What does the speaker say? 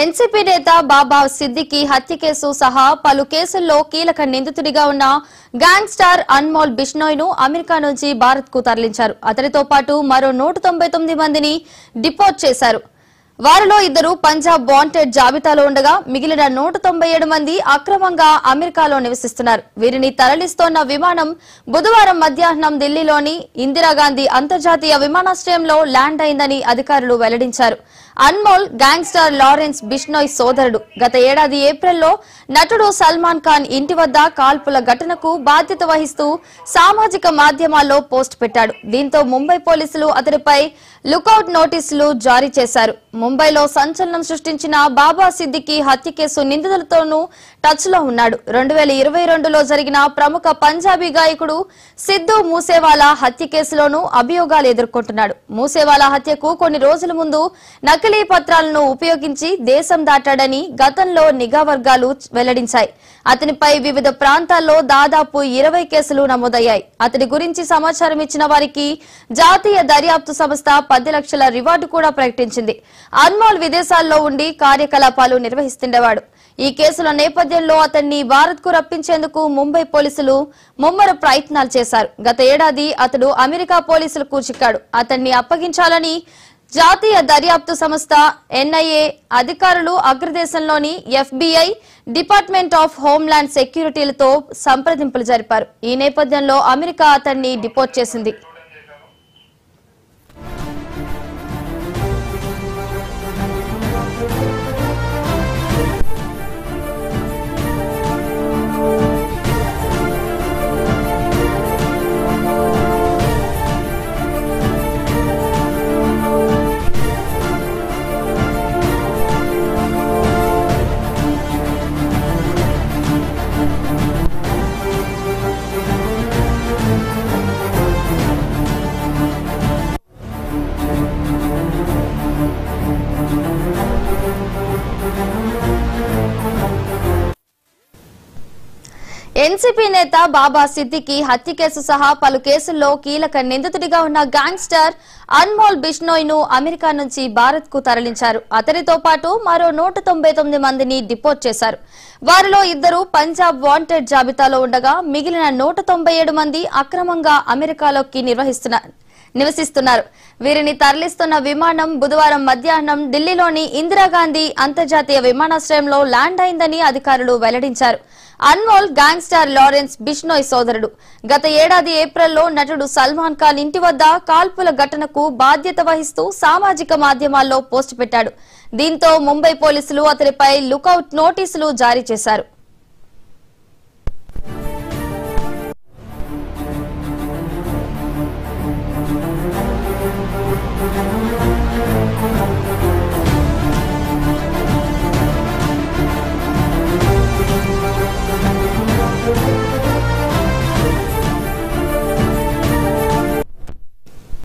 NCP నేత బాబా సిద్దికి హత్య case సహా పలు కేసుల్లో కీలక నిందితుడిగా ఉన్న గ్యాంగ్స్టర్ అన్మోల్ బిష్నోయ్ ను అమెరికా నుంచి భారత్ కు తరలించారు. అతనితో పాటు మరో 199 మందిని డిపోర్ట్ చేశారు. వారిలో ఇద్దరు పంజాబ్ వాంటెడ్ జాబితాలో ఉండగా మిగిలిన 197 మంది అక్రమంగా అమెరికాలో నివసిస్తున్నారు. వీరిని తరలిస్తోన్న విమానం బుధవారం మధ్యాహ్నం ఢిల్లీలోని ఇందిరాగాంధీ అంతర్జాతీయ విమానాశ్రయంలో ల్యాండ్ అయిందని అధికారులు వెల్లడించారు. అన్మోల్ గ్యాంగ్స్టర్ లారెన్స్ బిష్నోయ్ సోదరుడు. గత ఏడాది ఏప్రిల్లో నటుడు సల్మాన్ ఖాన్ ఇంటి వద్ద కాల్పుల ఘటనకు బాధ్యత వహిస్తూ సామాజిక మాధ్యమాల్లో పోస్ట్ పెట్టాడు. దీంతో ముంబై పోలీసులు అతడిపై లుకౌట్ నోటీసులు జారీ చేశారు. ముంబైలో సంచలనం సృష్టించిన బాబా సిద్దికి హత్య కేసు నిందితులతోనూ టచ్ లో ఉన్నాడు. 2022లో జరిగిన ప్రముఖ పంజాబీ గాయకుడు సిద్ధు మూసేవాలా హత్య కేసులోనూ అభియోగాలు ఎదుర్కొంటున్నాడు. మూసేవాలా హత్యకు కొన్ని రోజుల ముందు నకిలీ పత్రాలను ఉపయోగించి దేశం దాటాడని గతంలో నిఘా వర్గాలు వెల్లడించాయి. అతనిపై వివిధ ప్రాంతాల్లో దాదాపు 20 కేసులు నమోదయ్యాయి. అతడి గురించి సమాచారం ఇచ్చిన వారికి జాతీయ దర్యాప్తు సంస్థ 10 లక్షల రివార్డు కూడా ప్రకటించింది. అన్మోల్ విదేశాల్లో ఉండి కార్యకలాపాలు నిర్వహిస్తుండేవాడు. ఈ కేసుల నేపథ్యంలో అతన్ని భారత్ కు రప్పించేందుకు ముంబై పోలీసులు ముమ్మర ప్రయత్నాలు చేశారు. గత ఏడాది అతడు అమెరికా పోలీసులకు చిక్కాడు. అతన్ని అప్పగించాలని జాతీయ దర్యాప్తు సంస్థ ఎన్ఐఏ అధికారులు అగ్రదేశంలోని FBI, డిపార్ట్మెంట్ ఆఫ్ హోంల్యాండ్ సెక్యూరిటీలతో సంప్రదింపులు జరిపారు. ఈ నేపథ్యంలో అమెరికా అతన్ని డిపోర్ట్ చేసింది. ఎన్సీపీ నేత బాబా సిద్దికి హత్య కేసు సహా పలు కేసుల్లో కీలక నిందితుడిగా ఉన్న గ్యాంగ్స్టర్ అన్మోల్ బిష్నోయ్ ను అమెరికా నుంచి భారత్ కు తరలించారు. అతనితో పాటు మరో 199 మందిని డిపోర్ట్ చేశారు. వారిలో ఇద్దరు పంజాబ్ వాంటెడ్ జాబితాలో ఉండగా మిగిలిన 197 మంది అక్రమంగా అమెరికాలోకి నివసిస్తున్నారు. వీరిని తరలిస్తున్న విమానం బుధవారం మధ్యాహ్నం ఢిల్లీలోని ఇందిరాగాంధీ అంతర్జాతీయ విమానాశ్రయంలో ల్యాండ్ అయిందని అధికారులు వెల్లడించారు. అన్మోల్ గ్యాంగ్స్టర్ లారెన్స్ బిష్నోయ్ సోదరుడు. గత ఏడాది ఏప్రిల్లో నటుడు సల్మాన్ ఖాన్ ఇంటి వద్ద కాల్పుల ఘటనకు బాధ్యత వహిస్తూ సామాజిక మాధ్యమాల్లో పోస్ట్ పెట్టాడు. దీంతో ముంబై పోలీసులు అతడిపై లుకౌట్ నోటీసులు జారీ చేశారు.